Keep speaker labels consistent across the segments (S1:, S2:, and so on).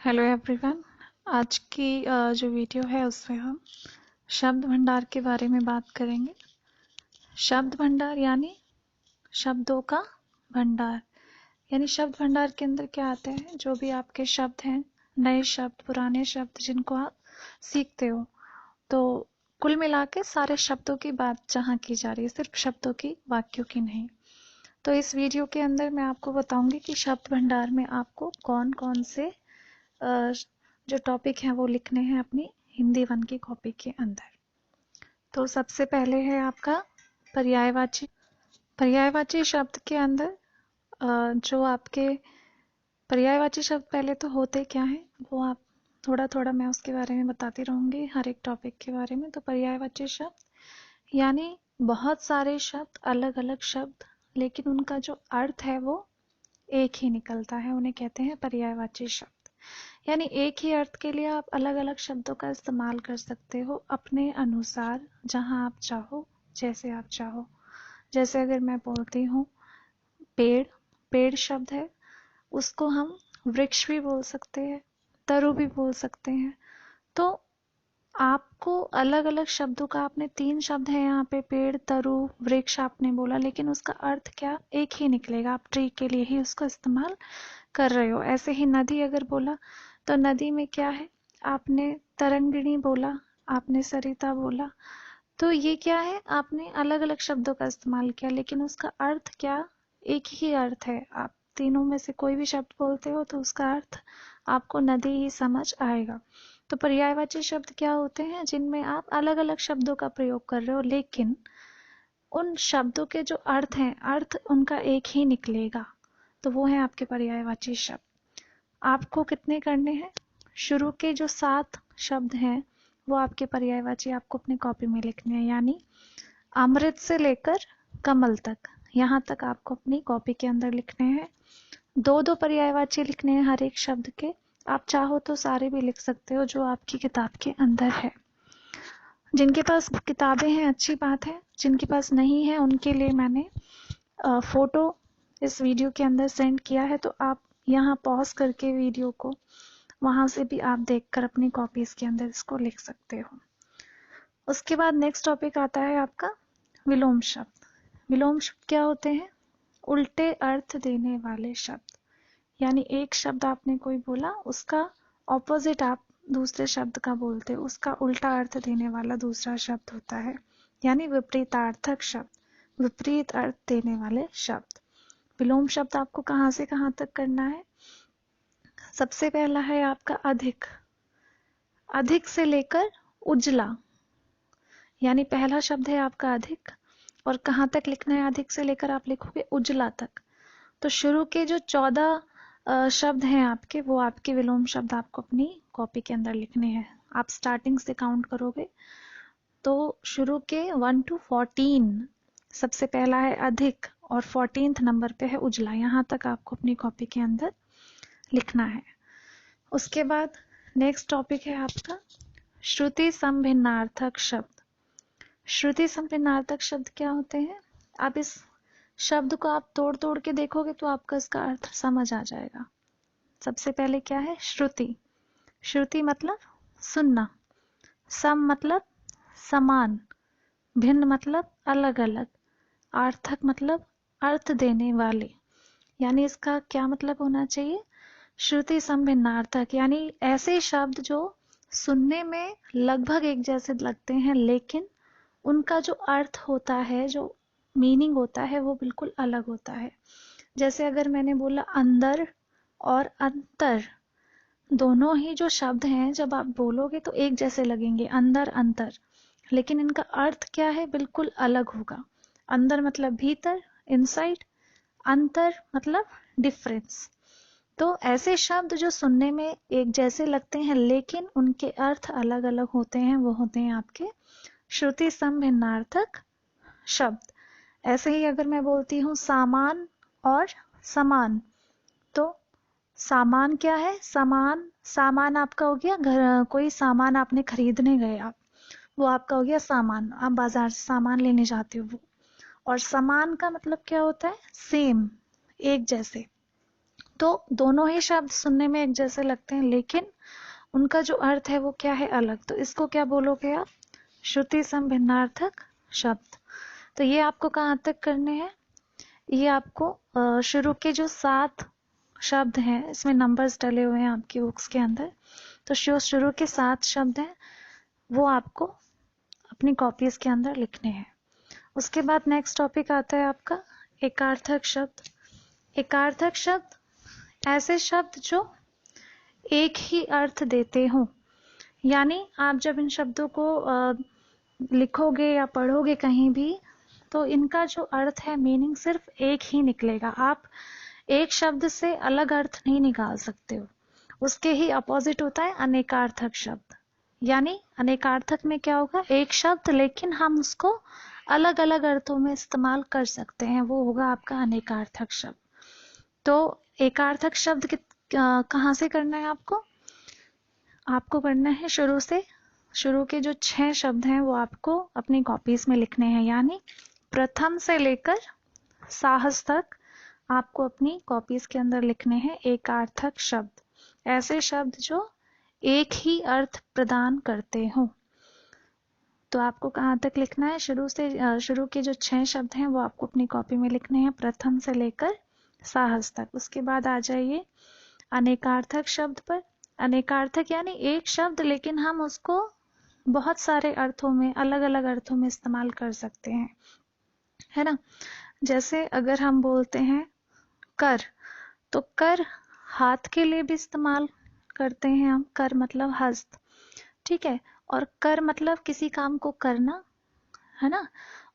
S1: Hello everyone. आज की जो वीडियो है उसमें हम शब्द भंडार के बारे में बात करेंगे। शब्द भंडार यानी शब्दों का भंडार। यानी शब्द भंडार के अंदर क्या आते हैं, जो भी आपके शब्द हैं, नए शब्द, पुराने शब्द जिनको आप सीखते हो, तो कुल मिला के सारे शब्दों की बात जहाँ की जा रही है, सिर्फ शब्दों की, वाक्यों की नहीं। तो इस वीडियो के अंदर मैं आपको बताऊंगी कि शब्द भंडार में आपको कौन कौन से जो टॉपिक हैं वो लिखने हैं अपनी हिंदी 1 की कॉपी के अंदर। तो सबसे पहले है आपका पर्यायवाची। पर्यायवाची शब्द के अंदर जो आपके पर्यायवाची शब्द पहले तो होते क्या हैं वो आप थोड़ा थोड़ा मैं उसके बारे में बताती रहूंगी, हर एक टॉपिक के बारे में। तो पर्यायवाची शब्द यानी बहुत सारे शब्द, अलग अलग शब्द, लेकिन उनका जो अर्थ है वो एक ही निकलता है, उन्हें कहते हैं पर्यायवाची शब्द। यानी एक ही अर्थ के लिए आप अलग अलग शब्दों का इस्तेमाल कर सकते हो अपने अनुसार, जहां आप चाहो, जैसे आप चाहो। जैसे अगर मैं बोलती हूँ पेड़, पेड़ शब्द है, उसको हम वृक्ष भी बोल सकते हैं, तरु भी बोल सकते हैं। तो आपको अलग अलग शब्दों का, आपने 3 शब्द है यहाँ पे, पेड़, तरु, वृक्ष आपने बोला, लेकिन उसका अर्थ क्या एक ही निकलेगा। आप ट्री के लिए ही उसका इस्तेमाल कर रहे हो। ऐसे ही नदी अगर बोला तो नदी में क्या है, आपने तरंगिणी बोला, आपने सरिता बोला, तो ये क्या है, आपने अलग अलग शब्दों का इस्तेमाल किया, लेकिन उसका अर्थ क्या, एक ही अर्थ है। आप तीनों में से कोई भी शब्द बोलते हो तो उसका अर्थ आपको नदी ही समझ आएगा। तो पर्यायवाची शब्द क्या होते हैं, जिनमें आप अलग अलग शब्दों का प्रयोग कर रहे हो, लेकिन उन शब्दों के जो अर्थ हैं, अर्थ उनका एक ही निकलेगा। तो वो है आपके पर्यायवाची शब्द। आपको कितने करने हैं, शुरू के जो 7 शब्द हैं वो आपके पर्यायवाची आपको अपनी कॉपी में लिखने हैं। यानी अमृत से लेकर कमल तक, यहाँ तक आपको अपनी कॉपी के अंदर लिखने हैं। 2-2 पर्यायवाची लिखने हैं हर एक शब्द के। आप चाहो तो सारे भी लिख सकते हो जो आपकी किताब के अंदर है। जिनके पास किताबें हैं अच्छी बात है, जिनके पास नहीं है उनके लिए मैंने फोटो इस वीडियो के अंदर सेंड किया है, तो आप यहाँ पॉज करके वीडियो को वहां से भी आप देखकर अपनी कॉपीज के अंदर इसको लिख सकते हो। उसके बाद नेक्स्ट टॉपिक आता है आपका विलोम शब्द। विलोम शब्द क्या होते हैं, उल्टे अर्थ देने वाले शब्द। यानी एक शब्द आपने कोई बोला, उसका ऑपोजिट आप दूसरे शब्द का बोलते हो, उसका उल्टा अर्थ देने वाला दूसरा शब्द होता है। यानी विपरीतार्थक शब्द, विपरीत अर्थ देने वाले शब्द। विलोम शब्द आपको कहाँ से कहाँ तक करना है। सबसे पहला है आपका अधिक। अधिक से लेकर उजला, यानी पहला शब्द है आपका अधिक, और कहाँ तक लिखना है, अधिक से लेकर आप लिखोगे उजला तक। तो शुरू के जो 14 शब्द हैं आपके, वो आपके विलोम शब्द आपको अपनी कॉपी के अंदर लिखने हैं। आप स्टार्टिंग से काउंट करोगे तो शुरू के 1 to 14, सबसे पहला है अधिक और 14th नंबर पे है उजला। यहाँ तक आपको अपनी कॉपी के अंदर लिखना है। उसके बाद नेक्स्ट टॉपिक है आपका श्रुति समभिन्नार्थक शब्द। श्रुति समभिन्नार्थक शब्द क्या होते हैं, आप इस शब्द को आप तोड़ तोड़ के देखोगे तो आपका इसका अर्थ समझ आ जाएगा। सबसे पहले क्या है, श्रुति। श्रुति मतलब सुनना, सम मतलब समान, भिन्न मतलब अलग अलग, आर्थक मतलब अर्थ देने वाले। यानी इसका क्या मतलब होना चाहिए, श्रुति समभिन्नार्थक, यानी ऐसे शब्द जो सुनने में लगभग एक जैसे लगते हैं, लेकिन उनका जो अर्थ होता है, जो मीनिंग होता है, वो बिल्कुल अलग होता है। जैसे अगर मैंने बोला अंदर और अंतर, दोनों ही जो शब्द हैं जब आप बोलोगे तो एक जैसे लगेंगे, अंदर अंतर, लेकिन इनका अर्थ क्या है, बिल्कुल अलग होगा। अंदर मतलब भीतर, इनसाइड, अंतर मतलब डिफरेंस। तो ऐसे शब्द जो सुनने में एक जैसे लगते हैं लेकिन उनके अर्थ अलग अलग होते हैं, वो होते हैं आपके श्रुति समभिन्नार्थक शब्द। ऐसे ही अगर मैं बोलती हूँ सामान और समान, तो सामान क्या है, सामान, सामान आपका हो गया घर, कोई सामान आपने खरीदने गए आप, वो आपका हो गया सामान, आप बाजार से सामान लेने जाते हो वो। और समान का मतलब क्या होता है, सेम, एक जैसे। तो दोनों ही शब्द सुनने में एक जैसे लगते हैं, लेकिन उनका जो अर्थ है वो क्या है, अलग। तो इसको क्या बोलोगे आप, श्रुति सम भिन्नार्थक शब्द। तो ये आपको कहाँ तक करने हैं, ये आपको शुरू के जो 7 शब्द हैं, इसमें नंबर्स डले हुए हैं आपकी बुक्स के अंदर, तो शुरू के 7 शब्द हैं वो आपको अपनी कॉपीज के अंदर लिखने हैं। उसके बाद नेक्स्ट टॉपिक आता है आपका एकार्थक शब्द। एकार्थक शब्द ऐसे शब्द जो एक ही अर्थ देते हों, यानी आप जब इन शब्दों को लिखोगे या पढ़ोगे कहीं भी, तो इनका जो अर्थ है, मीनिंग सिर्फ एक ही निकलेगा। आप एक शब्द से अलग अर्थ नहीं निकाल सकते हो। उसके ही अपोजिट होता है अनेकार्थक शब्द। यानी अनेकार्थक में क्या होगा, एक शब्द लेकिन हम उसको अलग अलग अर्थों में इस्तेमाल कर सकते हैं, वो होगा आपका अनेकार्थक शब्द। तो एकार्थक शब्द कहाँ से करना है आपको, आपको करना है शुरू से। शुरू के जो 6 शब्द हैं वो आपको अपनी कॉपीज में लिखने हैं, यानी प्रथम से लेकर साहस तक आपको अपनी कॉपीज के अंदर लिखने हैं एकार्थक शब्द। ऐसे शब्द जो एक ही अर्थ प्रदान करते हों। तो आपको कहाँ तक लिखना है, शुरू के जो 6 शब्द हैं वो आपको अपनी कॉपी में लिखने हैं, प्रथम से लेकर साहस तक। उसके बाद आ जाइए अनेकार्थक शब्द पर। अनेकार्थक यानी एक शब्द लेकिन हम उसको बहुत सारे अर्थों में, अलग अलग अर्थों में इस्तेमाल कर सकते हैं, है ना। जैसे अगर हम बोलते हैं कर, तो कर हाथ के लिए भी इस्तेमाल करते हैं हम, कर मतलब हस्त, ठीक है। और कर मतलब किसी काम को करना, है ना,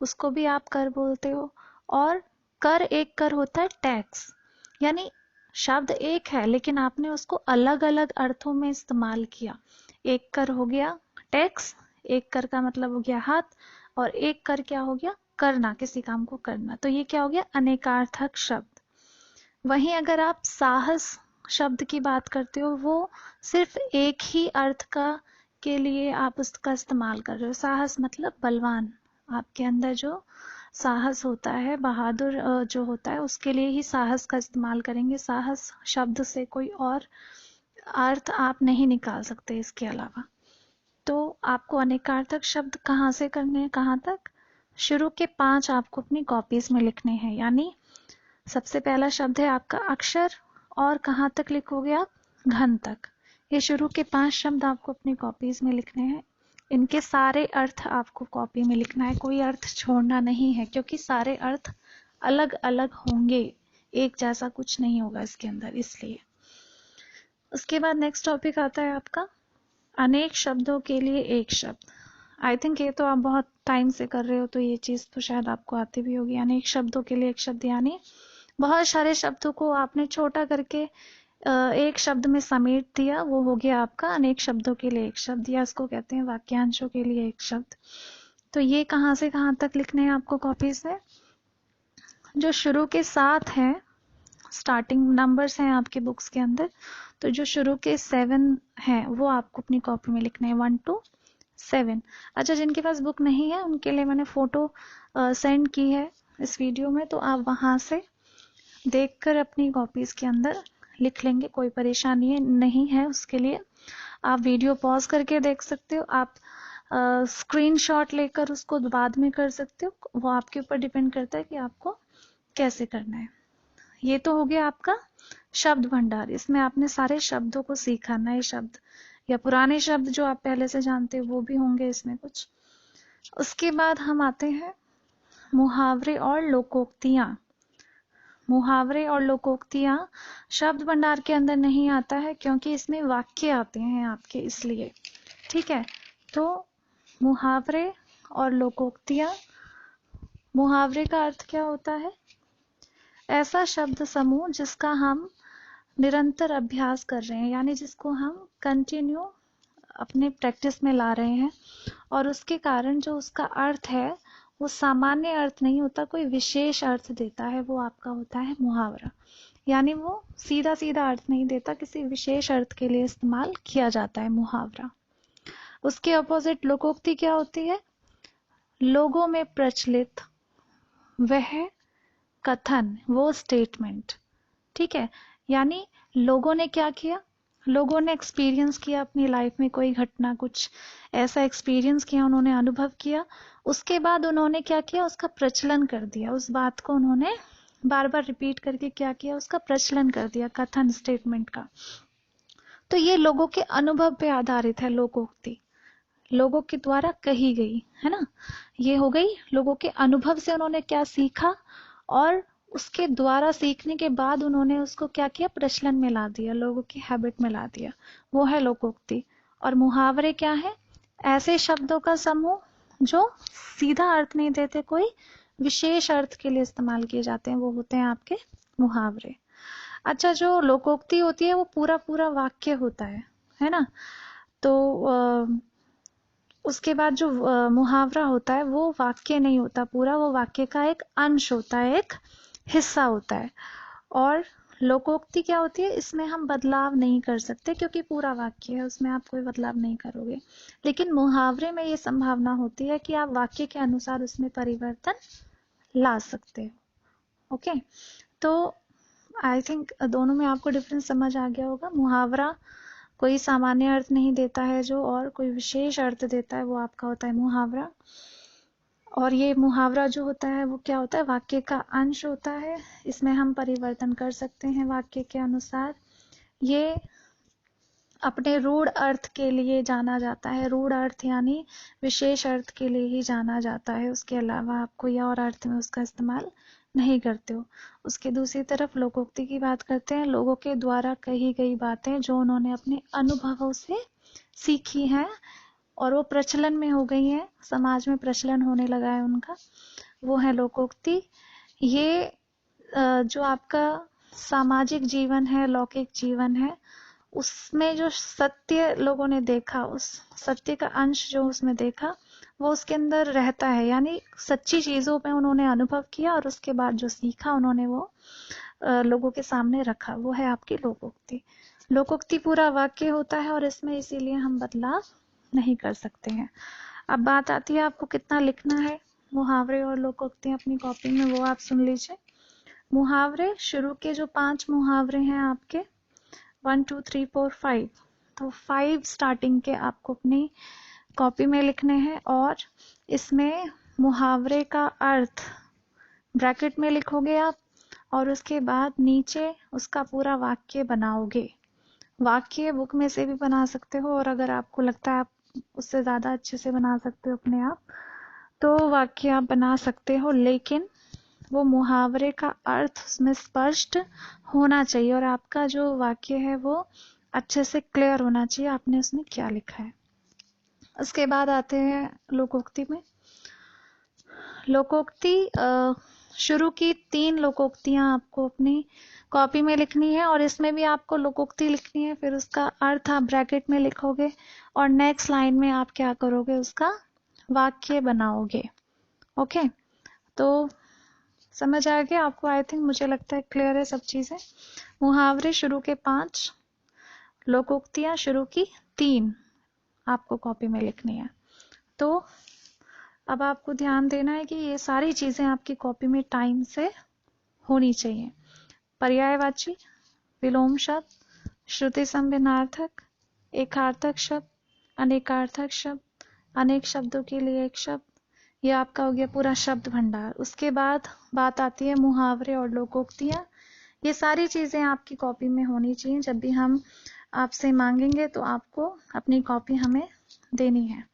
S1: उसको भी आप कर बोलते हो। और कर, एक कर होता है टैक्स, यानी शब्द एक है लेकिन आपने उसको अलग अलग अर्थों में इस्तेमाल किया। एक कर हो गया टैक्स, एक कर का मतलब हो गया हाथ, और एक कर क्या हो गया, करना, किसी काम को करना। तो ये क्या हो गया, अनेकार्थक शब्द। वहीं अगर आप साहस शब्द की बात करते हो, वो सिर्फ एक ही अर्थ का के लिए आप उसका इस्तेमाल कर रहे हो। साहस मतलब बलवान, आपके अंदर जो साहस होता है, बहादुर जो होता है, उसके लिए ही साहस का इस्तेमाल करेंगे। साहस शब्द से कोई और अर्थ आप नहीं निकाल सकते इसके अलावा। तो आपको अनेकार्थक शब्द कहाँ से करने हैं, कहाँ तक, शुरू के 5 आपको अपनी कॉपीज में लिखने हैं। यानी सबसे पहला शब्द है आपका अक्षर, और कहाँ तक लिखोगे आप, घन तक। ये शुरू के 5 शब्द आपको अपनी कॉपीज में लिखने हैं। इनके सारे अर्थ आपको कॉपी में लिखना है, कोई अर्थ छोड़ना नहीं है, क्योंकि सारे अर्थ अलग अलग होंगे, एक जैसा कुछ नहीं होगा इसके अंदर, इसलिए। उसके बाद नेक्स्ट टॉपिक आता है आपका अनेक शब्दों के लिए एक शब्द। आई थिंक ये तो आप बहुत टाइम से कर रहे हो, तो ये चीज तो शायद आपको आती भी होगी। अनेक शब्दों के लिए एक शब्द, यानी बहुत सारे शब्दों को आपने छोटा करके एक शब्द में समेट दिया, वो हो गया आपका अनेक शब्दों के लिए एक शब्द, या इसको कहते हैं वाक्यांशों के लिए एक शब्द। तो ये कहाँ से कहाँ तक लिखने हैं आपको कॉपी से, जो शुरू के 7 हैं, स्टार्टिंग नंबर्स हैं आपकी बुक्स के अंदर, तो जो शुरू के 7 हैं वो आपको अपनी कॉपी में लिखने हैं, 1 to 7। अच्छा, जिनके पास बुक नहीं है उनके लिए मैंने फोटो सेंड की है इस वीडियो में, तो आप वहां से देखकर अपनी कॉपीज के अंदर लिख लेंगे, कोई परेशानी नहीं है उसके लिए। आप वीडियो पॉज करके देख सकते हो, आप स्क्रीनशॉट लेकर उसको बाद में कर सकते हो, वो आपके ऊपर डिपेंड करता है कि आपको कैसे करना है। ये तो हो गया आपका शब्द भंडार, इसमें आपने सारे शब्दों को सीखा, नए शब्द या पुराने शब्द जो आप पहले से जानते हो वो भी होंगे इसमें कुछ। उसके बाद हम आते हैं मुहावरे और लोकोक्तियां। मुहावरे और लोकोक्तियां शब्द भंडार के अंदर नहीं आता है, क्योंकि इसमें वाक्य आते हैं आपके, इसलिए, ठीक है। तो मुहावरे और लोकोक्तियां, मुहावरे का अर्थ क्या होता है, ऐसा शब्द समूह जिसका हम निरंतर अभ्यास कर रहे हैं, यानी जिसको हम कंटिन्यू अपने प्रैक्टिस में ला रहे हैं, और उसके कारण जो उसका अर्थ है वो सामान्य अर्थ नहीं होता, कोई विशेष अर्थ देता है, वो आपका होता है मुहावरा। यानी वो सीधा सीधा अर्थ नहीं देता, किसी विशेष अर्थ के लिए इस्तेमाल किया जाता है मुहावरा। उसके अपोजिट लोकोक्ति क्या होती है, लोगों में प्रचलित वह कथन, वो स्टेटमेंट, ठीक है। यानी लोगों ने क्या किया, लोगों ने एक्सपीरियंस किया अपनी लाइफ में, कोई घटना कुछ ऐसा एक्सपीरियंस किया, उन्होंने अनुभव किया, उसके बाद उन्होंने क्या किया, उसका प्रचलन कर दिया, उस बात को उन्होंने बार बार रिपीट करके क्या किया, उसका प्रचलन कर दिया, कथन स्टेटमेंट का। तो ये लोगों के अनुभव पे आधारित है लोकोक्ति, लोगों के द्वारा कही गई है ना। ये हो गई लोगों के अनुभव से उन्होंने क्या सीखा, और उसके द्वारा सीखने के बाद उन्होंने उसको क्या किया, प्रचलन में ला दिया, लोगों की हैबिट में ला दिया, वो है लोकोक्ति। और मुहावरे क्या है, ऐसे शब्दों का समूह जो सीधा अर्थ नहीं देते, कोई विशेष अर्थ के लिए इस्तेमाल किए जाते हैं, वो होते हैं आपके मुहावरे। अच्छा, जो लोकोक्ति होती है वो पूरा पूरा वाक्य होता है ना। तो उसके बाद जो मुहावरा होता है वो वाक्य नहीं होता पूरा, वो वाक्य का एक अंश होता है, एक हिस्सा होता है। और लोकोक्ति क्या होती है, इसमें हम बदलाव नहीं कर सकते क्योंकि पूरा वाक्य है, उसमें आप कोई बदलाव नहीं करोगे। लेकिन मुहावरे में ये संभावना होती है कि आप वाक्य के अनुसार उसमें परिवर्तन ला सकते हो। ओके, तो आई थिंक दोनों में आपको डिफरेंस समझ आ गया होगा। मुहावरा कोई सामान्य अर्थ नहीं देता है जो, और कोई विशेष अर्थ देता है, वो आपका होता है मुहावरा। और ये मुहावरा जो होता है वो क्या होता है, वाक्य का अंश होता है, इसमें हम परिवर्तन कर सकते हैं वाक्य के अनुसार। ये अपने रूढ़ अर्थ के लिए जाना जाता है, रूढ़ अर्थ यानी विशेष अर्थ के लिए ही जाना जाता है, उसके अलावा आप कोई और अर्थ में उसका इस्तेमाल नहीं करते हो। उसके दूसरी तरफ लोकोक्ति की बात करते हैं, लोगों के द्वारा कही गई बातें जो उन्होंने अपने अनुभवों से सीखी हैं और वो प्रचलन में हो गई हैं, समाज में प्रचलन होने लगा है उनका, वो है लोकोक्ति। ये जो आपका सामाजिक जीवन है, लौकिक जीवन है, उसमें जो सत्य लोगों ने देखा, उस सत्य का अंश जो उसमें देखा वो उसके अंदर रहता है, यानी सच्ची चीजों पे उन्होंने अनुभव किया और उसके बाद जो सीखा उन्होंने वो लोगों के सामने रखा, वो है आपकी लोकोक्ति। लोकोक्ति पूरा वाक्य होता है और इसमें इसीलिए हम बदलाव नहीं कर सकते हैं। अब बात आती है आपको कितना लिखना है मुहावरे और लोकोक्ति अपनी कॉपी में, वो आप सुन लीजिए। मुहावरे, शुरू के जो 5 मुहावरे हैं आपके 1 2 3 4 5, तो 5 स्टार्टिंग के आपको अपनी कॉपी में लिखने हैं। और इसमें मुहावरे का अर्थ ब्रैकेट में लिखोगे आप, और उसके बाद नीचे उसका पूरा वाक्य बनाओगे। वाक्य बुक में से भी बना सकते हो, और अगर आपको लगता है आप उससे ज्यादा अच्छे से बना सकते हो अपने आप, तो वाक्य आप बना सकते हो, लेकिन वो मुहावरे का अर्थ उसमें स्पष्ट होना चाहिए और आपका जो वाक्य है वो अच्छे से क्लियर होना चाहिए, आपने उसमें क्या लिखा है। उसके बाद आते हैं लोकोक्ति में। लोकोक्ति शुरू की 3 लोकोक्तियां आपको अपनी कॉपी में लिखनी है, और इसमें भी आपको लोकोक्ति लिखनी है, फिर उसका अर्थ आप ब्रैकेट में लिखोगे और नेक्स्ट लाइन में आप क्या करोगे, उसका वाक्य बनाओगे। ओके, तो समझ आ गया आपको, आई थिंक, मुझे लगता है क्लियर है सब चीजें। मुहावरे शुरू के 5, लोकोक्तियां शुरू की 3 आपको कॉपी में लिखनी है। तो अब आपको ध्यान देना है कि ये सारी चीजें आपकी कॉपी में टाइम से होनी चाहिए। पर्यायवाची, विलोम शब्द, श्रुति संभिन्नार्थक, एकार्थक शब्द, अनेकार्थक शब्द, अनेक शब्दों के लिए एक शब्द, ये आपका हो गया पूरा शब्द भंडार। उसके बाद बात आती है मुहावरे और लोकोक्तियां। ये सारी चीजें आपकी कॉपी में होनी चाहिए, जब भी हम आपसे मांगेंगे तो आपको अपनी कॉपी हमें देनी है,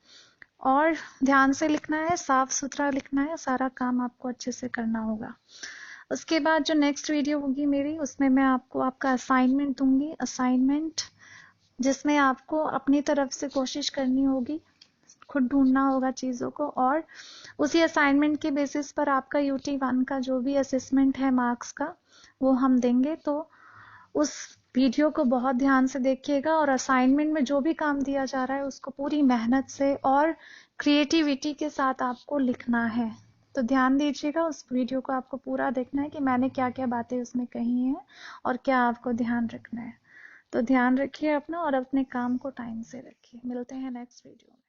S1: और ध्यान से लिखना है, साफ सुथरा लिखना है, सारा काम आपको अच्छे से करना होगा। उसके बाद जो नेक्स्ट वीडियो होगी मेरी, उसमें मैं आपको आपका असाइनमेंट दूंगी, असाइनमेंट जिसमें आपको अपनी तरफ से कोशिश करनी होगी, खुद ढूंढना होगा चीजों को, और उसी असाइनमेंट के बेसिस पर आपका UT1 का जो भी असेसमेंट है मार्क्स का, वो हम देंगे। तो उस वीडियो को बहुत ध्यान से देखिएगा, और असाइनमेंट में जो भी काम दिया जा रहा है उसको पूरी मेहनत से और क्रिएटिविटी के साथ आपको लिखना है। तो ध्यान दीजिएगा, उस वीडियो को आपको पूरा देखना है कि मैंने क्या क्या बातें उसमें कही हैं और क्या आपको ध्यान रखना है। तो ध्यान रखिए अपना, और अपने काम को टाइम से रखिए। मिलते हैं नेक्स्ट वीडियो में।